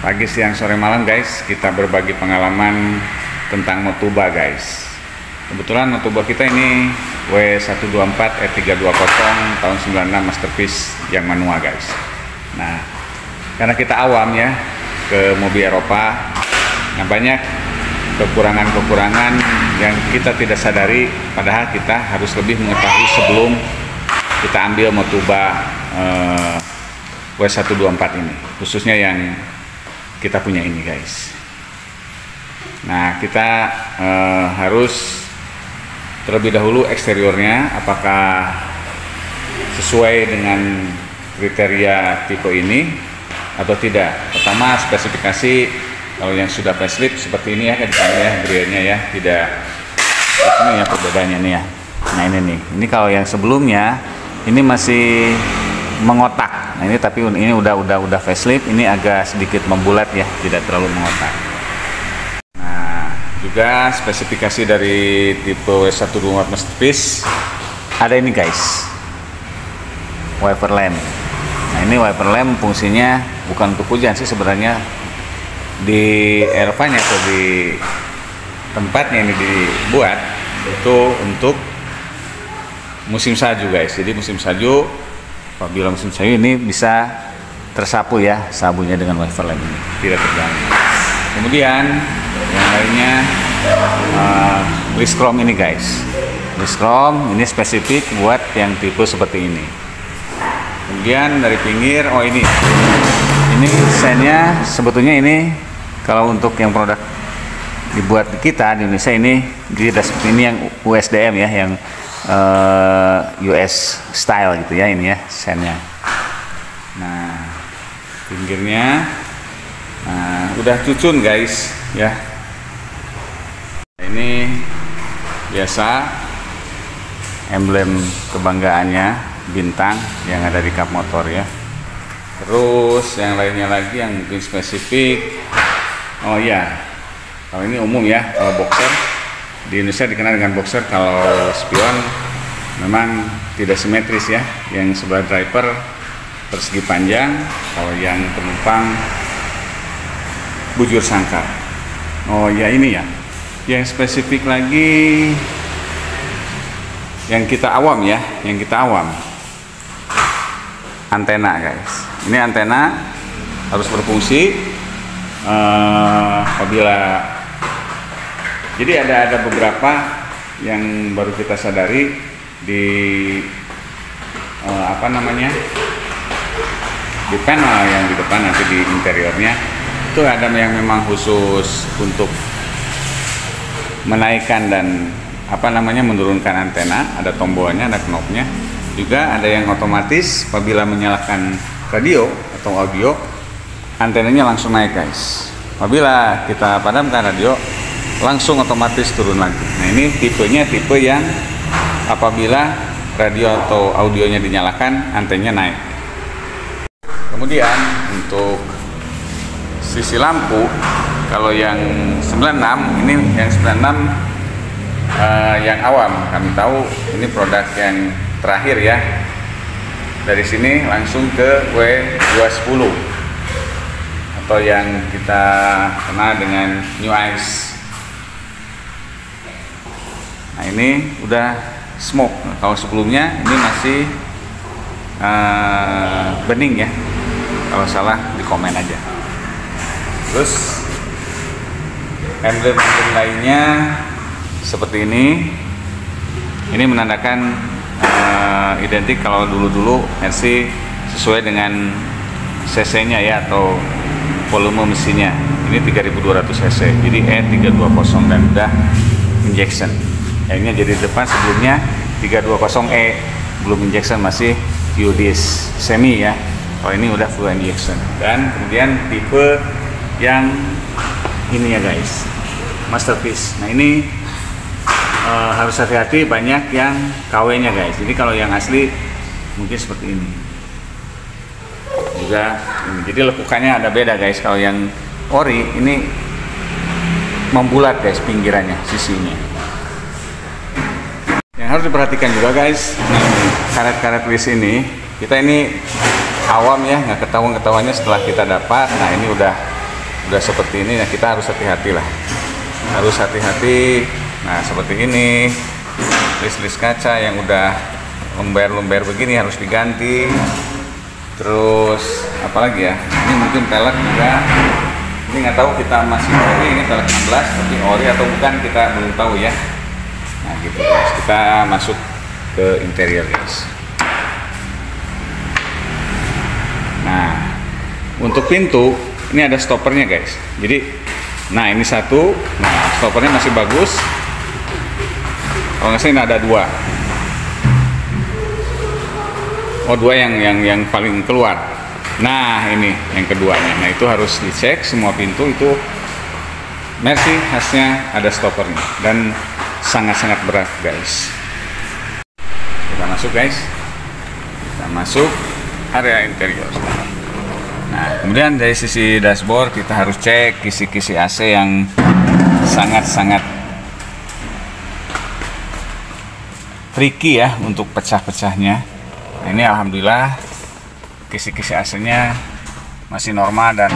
Pagi, siang, sore, malam guys, kita berbagi pengalaman tentang Motuba guys. Kebetulan Motuba kita ini W124 E320 tahun 96 masterpiece yang manual guys. Nah, karena kita awam ya ke mobil Eropa, nah banyak kekurangan-kekurangan yang kita tidak sadari, padahal kita harus lebih mengetahui sebelum kita ambil Motuba W124 ini, khususnya yang kita punya ini guys. Nah, kita harus terlebih dahulu eksteriornya apakah sesuai dengan kriteria tipe ini atau tidak. Pertama, spesifikasi kalau yang sudah facelift seperti ini ya, depannya grillnya ya, tidak ini ya perbedaannya nih ya. Nah ini kalau yang sebelumnya ini masih mengotak. Nah ini tapi ini udah facelift, ini agak sedikit membulat ya, tidak terlalu mengotak. Nah, juga spesifikasi dari tipe W124 masterpiece ada ini guys, wiper lamp. Nah ini wiper lamp fungsinya bukan untuk hujan sih sebenarnya, di Eropanya atau di tempatnya ini dibuat itu untuk musim salju guys. Jadi musim salju, apabila musim salju ini bisa tersapu ya sabunnya dengan wiper lamp ini, tidak terganggu. Kemudian yang lainnya list chrome ini guys. List chrome ini spesifik buat yang tipe seperti ini. Kemudian dari pinggir, oh ini sennya sebetulnya ini kalau untuk yang produk dibuat di kita di Indonesia ini tidak seperti ini, yang USDM ya, yang US style gitu ya, ini ya sennya. Nah pinggirnya udah cucun guys ya. Ini biasa emblem kebanggaannya, bintang yang ada di kap motor ya. Terus yang lainnya lagi yang mungkin spesifik, oh ya, kalau ini umum ya, kalau boxer di Indonesia dikenal dengan boxer, kalau spion memang tidak simetris ya, yang sebelah driver persegi panjang, kalau yang penumpang bujur sangkar. Oh ya ini ya, yang spesifik lagi yang kita awam ya, yang kita awam, antena guys. Ini antena harus berfungsi apabila, jadi ada beberapa yang baru kita sadari di di panel yang di depan, nanti di interiornya itu ada yang memang khusus untuk menaikkan dan menurunkan antena, ada tombolnya, ada knobnya. Juga ada yang otomatis apabila menyalakan radio atau audio, antenanya langsung naik guys. Apabila kita padamkan radio, langsung otomatis turun lagi. Nah ini tipenya tipe yang apabila radio atau audionya dinyalakan, antenanya naik. Kemudian untuk sisi lampu, kalau yang 96 ini, yang 96 yang awam kami tahu ini produk yang terakhir ya. Dari sini langsung ke W210 atau yang kita kenal dengan New Ice. Nah ini udah smoke. Kalau sebelumnya ini masih bening ya. Kalau salah di komen aja. Terus emblem lainnya seperti ini. Ini menandakan identik kalau dulu Mercy sesuai dengan cc-nya ya, atau volume mesinnya. Ini 3200 cc, jadi E320 dan udah injection. Akhirnya jadi depan, sebelumnya 320E belum injection, masih UDIS semi ya. Kalau ini udah full injection. Dan kemudian tipe yang ini ya guys, masterpiece. Nah ini harus hati-hati, banyak yang KW nya guys. Jadi kalau yang asli mungkin seperti ini juga ini. Jadi lekukannya ada beda guys. Kalau yang ori ini membulat guys pinggirannya, sisinya. Yang harus diperhatikan juga guys, karet-karet list ini, kita ini awam ya, nggak ketahuannya setelah kita dapat. Nah ini udah udah seperti ini ya, kita harus hati-hati lah, harus hati-hati. Nah seperti ini, list-list kaca yang udah lembar-lembar begini harus diganti. Terus apalagi ya, ini mungkin pelek juga, ini nggak tahu kita masih ori, ini pelek 16 tapi ori atau bukan kita belum tahu ya. Nah gitu guys, kita masuk ke interior guys. Nah untuk pintu ini ada stoppernya guys, jadi nah ini satu, nah stoppernya masih bagus. Kalau nggak salah ini ada dua. Oh dua yang paling keluar. Nah ini yang keduanya. Nah itu harus dicek semua pintu itu. Mercy khasnya ada stoppernya dan sangat-sangat berat guys. Kita masuk guys. Kita masuk area interior. Nah kemudian dari sisi dashboard kita harus cek kisi-kisi AC yang sangat-sangat tricky ya untuk pecah-pecahnya. Nah, ini alhamdulillah kisi-kisi AC-nya masih normal dan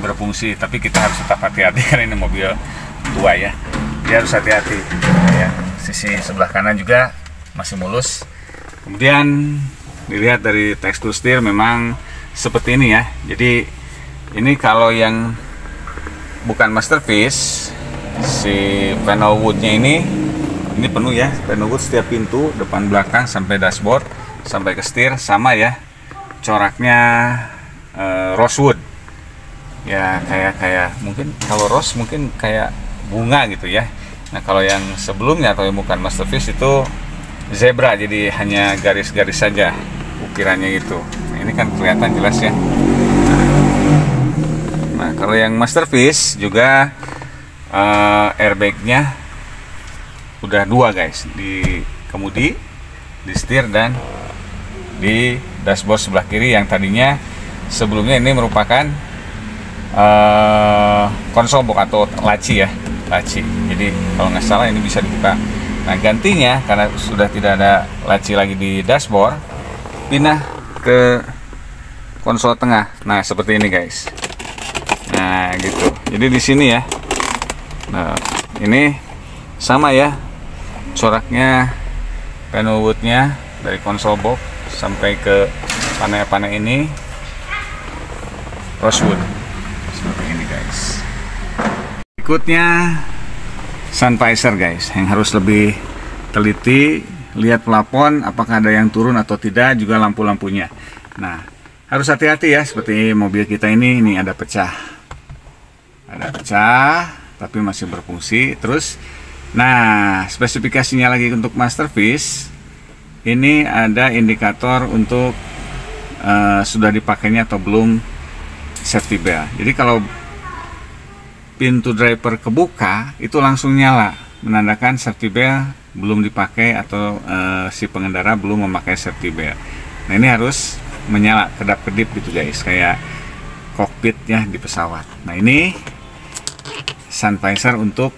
berfungsi, tapi kita harus tetap hati-hati karena ini mobil tua ya. Dia harus hati-hati ya. Sisi sebelah kanan juga masih mulus. Kemudian dilihat dari tekstur setir memang seperti ini ya. Jadi ini kalau yang bukan masterpiece, si panel woodnya ini penuh ya, panel wood setiap pintu depan belakang sampai dashboard sampai ke setir sama ya, coraknya rosewood ya, kayak mungkin kalau rose mungkin kayak bunga gitu ya. Nah kalau yang sebelumnya atau yang bukan masterpiece itu zebra, jadi hanya garis-garis saja ukirannya gitu. Nah, ini kan kelihatan jelas ya. Nah kalau yang masterpiece juga airbagnya udah dua guys, di kemudi, di setir dan di dashboard sebelah kiri, yang tadinya sebelumnya ini merupakan konsol box atau laci ya, laci. Jadi kalau nggak salah ini bisa dibuka. Nah gantinya karena sudah tidak ada laci lagi di dashboard, pindah ke konsol tengah. Nah seperti ini guys. Nah gitu. Jadi di sini ya. Nah ini sama ya, coraknya panel woodnya dari konsol box sampai ke panel-panel ini rosewood seperti ini guys. Berikutnya sun visor guys, yang harus lebih teliti, lihat plafon apakah ada yang turun atau tidak, juga lampu-lampunya. Nah harus hati-hati ya, seperti mobil kita ini ada pecah tapi masih berfungsi. Terus nah spesifikasinya lagi untuk masterpiece ini ada indikator untuk sudah dipakainya atau belum safety belt. Jadi kalau pintu driver kebuka itu langsung nyala, menandakan safety belt belum dipakai atau si pengendara belum memakai safety belt. Nah ini harus menyala kedap-kedip gitu guys, kayak kokpit ya di pesawat. Nah ini sun visor untuk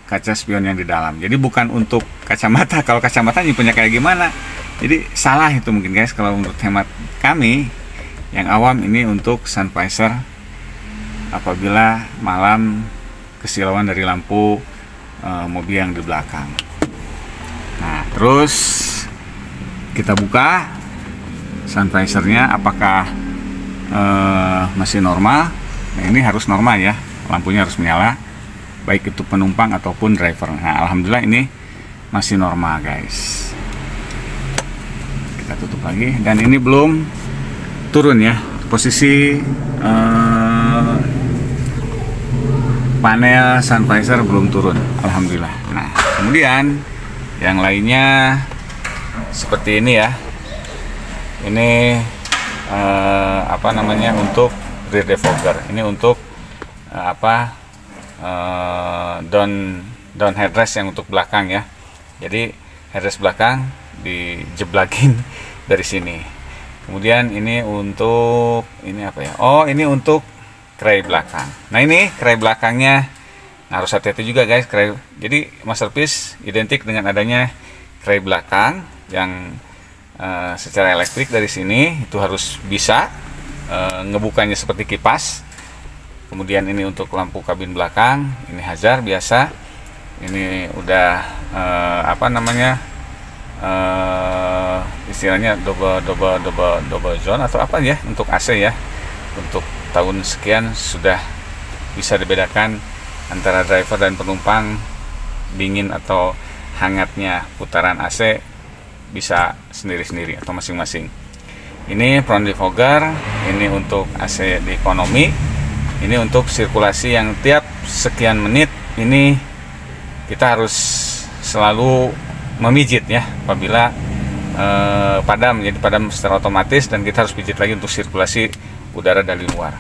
kaca spion yang di dalam, jadi bukan untuk kacamata. Kalau kacamata punya kayak gimana, jadi salah itu mungkin guys. Kalau menurut hemat kami yang awam, ini untuk sun visor apabila malam kesilauan dari lampu mobil yang di belakang. Nah terus kita buka sun visornya apakah masih normal. Nah ini harus normal ya, lampunya harus menyala baik itu penumpang ataupun driver. Nah alhamdulillah ini masih normal guys. Kita tutup lagi, dan ini belum turun ya posisi panel sun visor, belum turun alhamdulillah. Nah kemudian yang lainnya seperti ini ya, ini apa namanya, untuk rear defogger. Ini untuk down headrest yang untuk belakang ya. Jadi headrest belakang dijeblakin dari sini. Kemudian ini untuk ini apa ya? Oh, ini untuk kray belakang. Nah, ini kray belakangnya. Nah, harus hati-hati juga guys, kray. Jadi masterpiece identik dengan adanya kray belakang yang secara elektrik dari sini itu harus bisa ngebukanya seperti kipas. Kemudian ini untuk lampu kabin belakang, ini hazard biasa. Ini udah istilahnya double zone atau apa ya untuk AC ya. Untuk tahun sekian sudah bisa dibedakan antara driver dan penumpang, dingin atau hangatnya putaran AC bisa sendiri-sendiri atau masing-masing. Ini front defogger, ini untuk AC di ekonomi, ini untuk sirkulasi yang tiap sekian menit ini kita harus selalu memijit ya apabila padam, jadi padam secara otomatis dan kita harus pijit lagi untuk sirkulasi udara dari luar.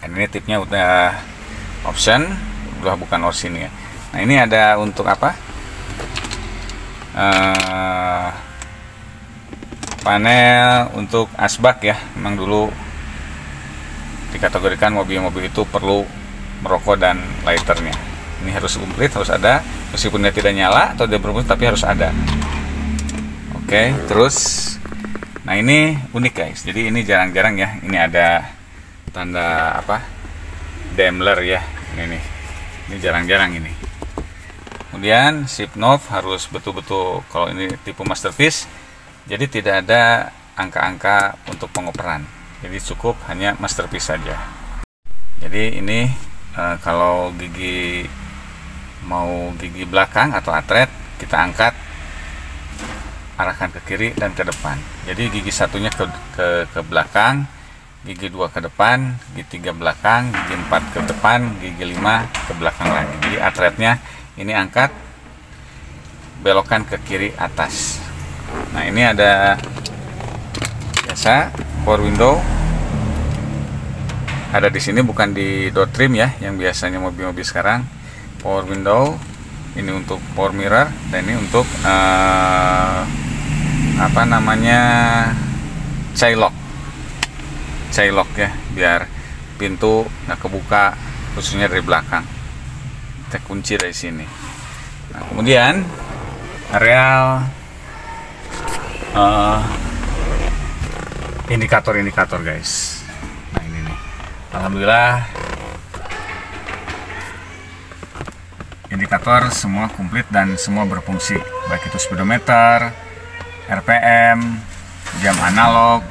Dan ini tipnya udah option, udah bukan orsin ya. Nah ini ada untuk apa? Panel untuk asbak ya. Memang dulu dikategorikan mobil-mobil itu perlu merokok dan lighternya. Ini harus komplit, harus ada, meskipun dia tidak nyala atau dia berfungsi tapi harus ada. Oke, terus nah ini unik guys. Jadi ini jarang-jarang ya. Ini ada tanda apa? Daimler ya. Ini jarang-jarang ini. Kemudian shift knob harus betul-betul, kalau ini tipe masterpiece, jadi tidak ada angka-angka untuk pengoperan. Jadi cukup hanya masterpiece saja. Jadi ini kalau gigi mau gigi belakang atau atret, kita angkat, arahkan ke kiri dan ke depan. Jadi gigi satunya ke belakang, gigi 2 ke depan, gigi 3 belakang, gigi 4 ke depan, gigi 5 ke belakang lagi. Jadi atretnya ini angkat, belokkan ke kiri atas. Nah ini ada biasa power window, ada di sini, bukan di door trim ya, yang biasanya mobil-mobil sekarang. Power window ini untuk power mirror, dan ini untuk child lock ya, biar pintu nggak kebuka khususnya dari belakang. Kita kunci dari sini. Nah, kemudian areal indikator guys. Nah ini nih, alhamdulillah indikator semua komplit dan semua berfungsi, baik itu speedometer, RPM, jam analog,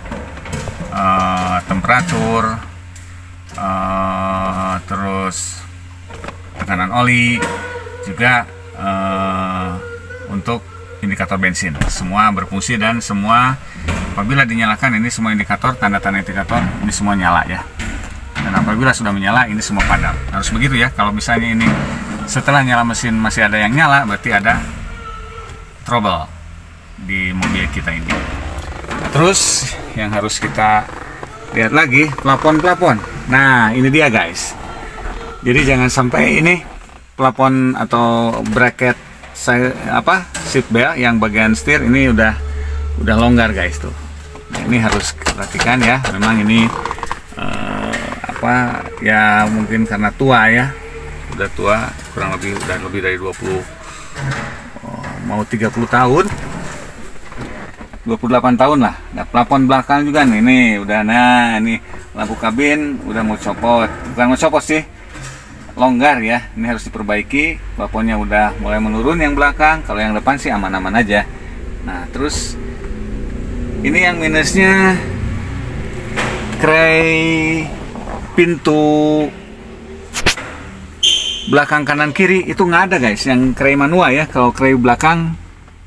temperatur, terus tekanan oli, juga untuk indikator bensin, semua berfungsi dan semua apabila dinyalakan ini semua indikator, tanda-tanda indikator ini semua nyala ya. Dan apabila sudah menyala ini semua padam. Harus begitu ya. Kalau misalnya ini setelah nyala mesin masih ada yang nyala, berarti ada trouble di mobil kita ini. Terus yang harus kita lihat lagi plafon. Nah ini dia guys. Jadi jangan sampai ini plafon atau bracket seat belt yang bagian setir ini udah longgar guys tuh. Nah, ini harus perhatikan ya. Memang ini ya mungkin karena tua ya, udah tua, kurang lebih udah lebih dari 20 mau 30 tahun, 28 tahun lah. Nah plafon belakang juga nih, ini udah, nah ini lampu kabin udah mau copot, bukan mau copot sih, longgar ya. Ini harus diperbaiki, plafonnya udah mulai menurun yang belakang, kalau yang depan sih aman-aman aja. Nah terus ini yang minusnya kray pintu belakang kanan kiri itu nggak ada guys, yang kray manual ya. Kalau kray belakang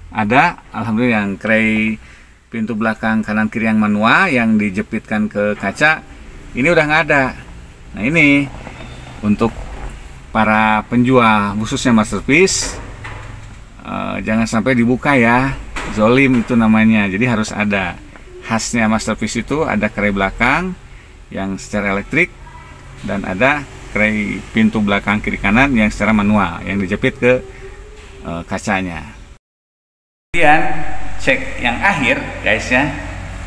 ada, alhamdulillah. Yang kray pintu belakang kanan kiri yang manual yang dijepitkan ke kaca ini udah nggak ada. Nah ini untuk para penjual khususnya masterpiece, jangan sampai dibuka ya, zolim itu namanya. Jadi harus ada, khasnya masterpiece itu ada kray belakang yang secara elektrik dan ada kray pintu belakang kiri kanan yang secara manual yang dijepit ke kacanya. Kemudian cek yang akhir guys ya,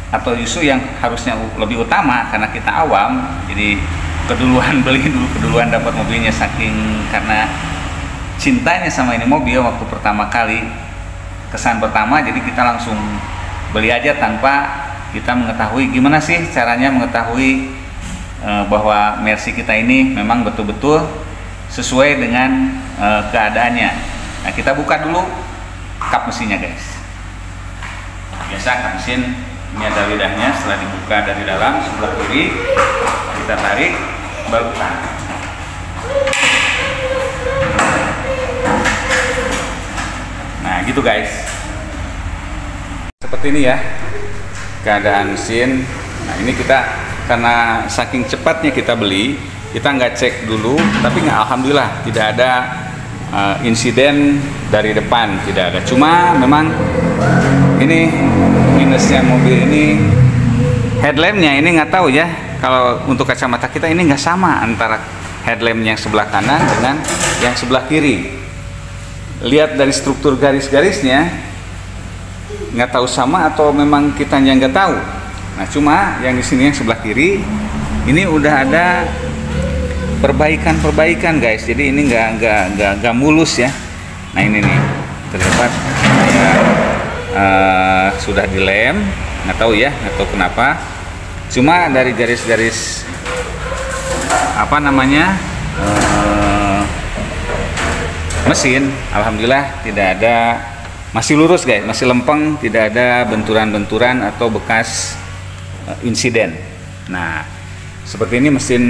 atau justru yang harusnya lebih utama karena kita awam, jadi keduluan beli dulu, keduluan dapat mobilnya, saking karena cintanya sama ini mobil waktu pertama kali, kesan pertama, jadi kita langsung beli aja tanpa kita mengetahui gimana sih caranya mengetahui bahwa Mercy kita ini memang betul-betul sesuai dengan keadaannya. Nah, kita buka dulu kap mesinnya guys. Biasa kap mesin ini ada lidahnya, setelah dibuka dari dalam sebelah kiri kita tarik baru tahan. Nah gitu guys, seperti ini ya keadaan mesin. Nah ini kita karena saking cepatnya kita beli, kita nggak cek dulu, tapi nggak, alhamdulillah tidak ada insiden dari depan, tidak ada. Cuma memang ini minusnya mobil ini, headlampnya ini nggak tahu ya, kalau untuk kacamata kita ini nggak sama antara headlamp yang sebelah kanan dengan yang sebelah kiri. Lihat dari struktur garis-garisnya nggak tahu sama atau memang kitanya nggak tahu. Nah cuma yang di sini yang sebelah kiri ini udah ada perbaikan guys, jadi ini nggak mulus ya. Nah ini nih terlihat sudah dilem, nggak tahu ya, nggak tahu kenapa. Cuma dari garis-garis apa namanya mesin, alhamdulillah tidak ada, masih lurus guys, masih lempeng, tidak ada benturan-benturan atau bekas insiden. Nah seperti ini mesin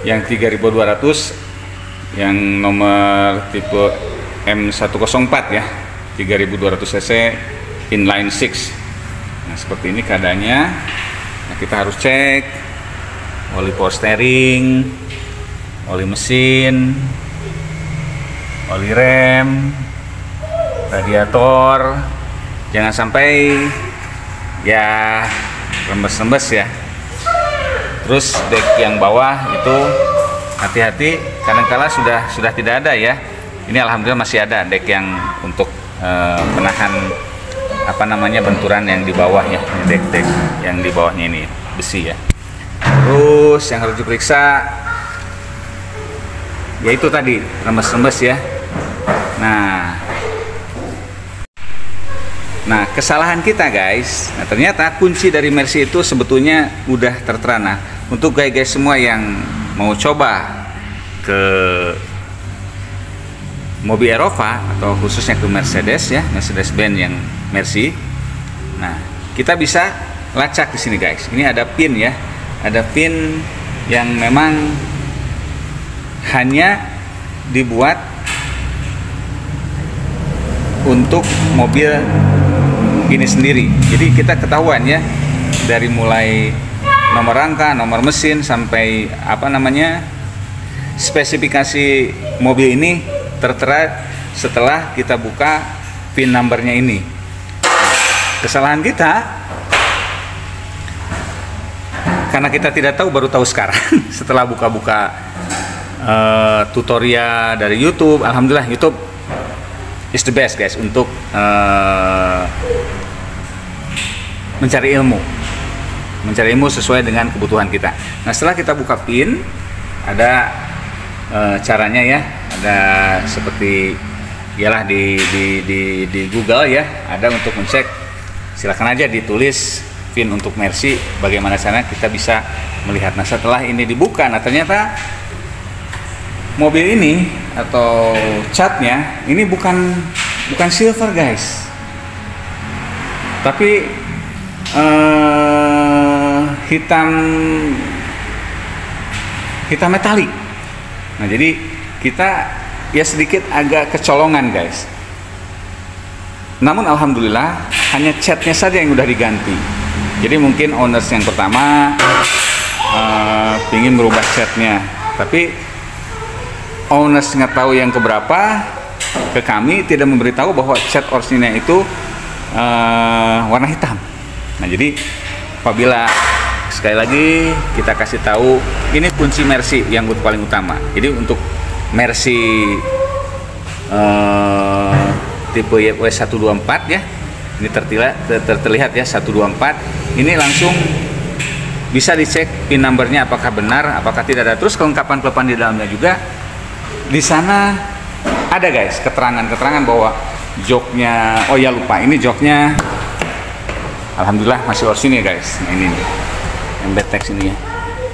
yang 3200 yang nomor tipe M104 ya, 3200 cc inline 6. Nah seperti ini keadaannya. Nah, kita harus cek oli power steering, oli mesin, oli rem, radiator, jangan sampai ya rembes-rembes ya. Terus dek yang bawah itu hati-hati, kadang-kala sudah tidak ada ya. Ini alhamdulillah masih ada dek yang untuk penahan apa namanya benturan yang di bawah ya. Ini dek yang di bawahnya ini besi ya. Terus yang harus diperiksa yaitu tadi rembes-rembes ya. Nah kesalahan kita guys, nah ternyata kunci dari Mercy itu sebetulnya udah tertera. Nah untuk guys semua yang mau coba ke mobil Eropa atau khususnya ke Mercedes ya, Mercedes-Benz yang Mercy, nah kita bisa lacak di sini guys. Ini ada pin ya, ada pin yang memang hanya dibuat untuk mobil ini sendiri. Jadi kita ketahuan ya dari mulai nomor rangka, nomor mesin sampai apa namanya spesifikasi mobil ini tertera setelah kita buka pin numbernya ini. Kesalahan kita karena kita tidak tahu, baru tahu sekarang setelah buka-buka tutorial dari YouTube. Alhamdulillah YouTube is the best guys untuk mencari ilmu sesuai dengan kebutuhan kita. Nah setelah kita buka pin, ada caranya ya, ada seperti ialah di Google ya, ada untuk mencek. Silakan aja ditulis pin untuk Mercy, bagaimana caranya kita bisa melihat. Nah setelah ini dibuka, nah ternyata mobil ini atau catnya ini bukan silver guys, tapi hitam metalik. Nah jadi kita ya sedikit agak kecolongan guys. Namun alhamdulillah hanya catnya saja yang udah diganti. Jadi mungkin owners yang pertama ingin merubah catnya, tapi owners nggak tahu yang keberapa ke kami, tidak memberitahu bahwa cat orisinnya itu warna hitam. Nah jadi apabila sekali lagi kita kasih tahu, ini kunci Mercy yang paling utama. Jadi untuk Mercy tipe W124 ya, ini terlihat ya 124, ini langsung bisa dicek pin numbernya apakah benar, apakah tidak ada. Terus kelengkapan di dalamnya juga di sana ada guys, keterangan bahwa joknya, oh ya lupa, ini joknya alhamdulillah masih orsin ya guys. Nah, ini nih MBTEX ini ya.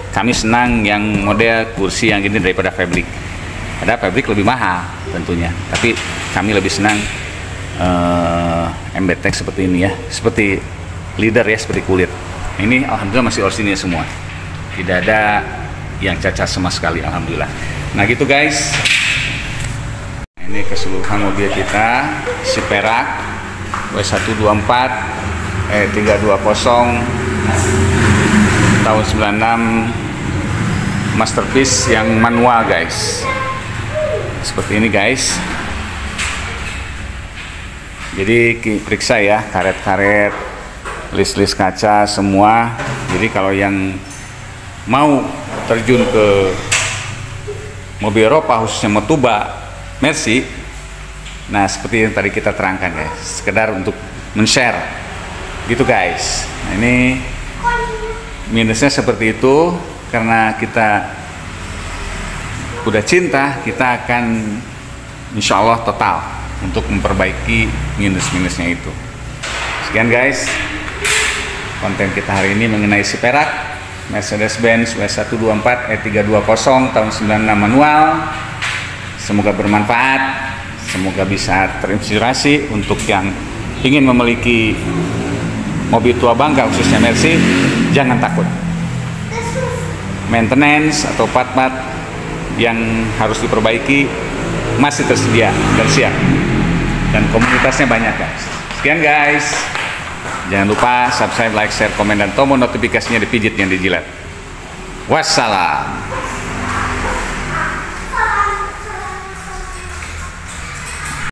kami senang yang model kursi yang gini daripada Fabric. Ada Fabric lebih mahal tentunya, tapi kami lebih senang MBTEK seperti ini ya, seperti leader ya, seperti kulit. Ini alhamdulillah masih orisinil semua, tidak ada yang cacat sama sekali, alhamdulillah. Nah gitu guys, ini keseluruhan mobil kita, si perak W124 320 tahun 96, masterpiece yang manual guys, seperti ini guys. Jadi periksa ya karet-karet, list-list kaca semua. Jadi kalau yang mau terjun ke mobil Eropa, khususnya Motuba, Mercy, nah seperti yang tadi kita terangkan ya, sekedar untuk men-share gitu guys. Nah, ini minusnya seperti itu, karena kita udah cinta, kita akan insya Allah total untuk memperbaiki minus-minusnya itu. Sekian guys konten kita hari ini mengenai si perak Mercedes-Benz W124 320 tahun 96 manual. Semoga bermanfaat, semoga bisa terinspirasi untuk yang ingin memiliki mobil tua bangga khususnya Mercy. Jangan takut, maintenance atau part-part yang harus diperbaiki masih tersedia dan siap, dan komunitasnya banyak guys. Sekian guys, jangan lupa subscribe, like, share, komen, dan tombol notifikasinya dipijit yang dijilat. Wassalam.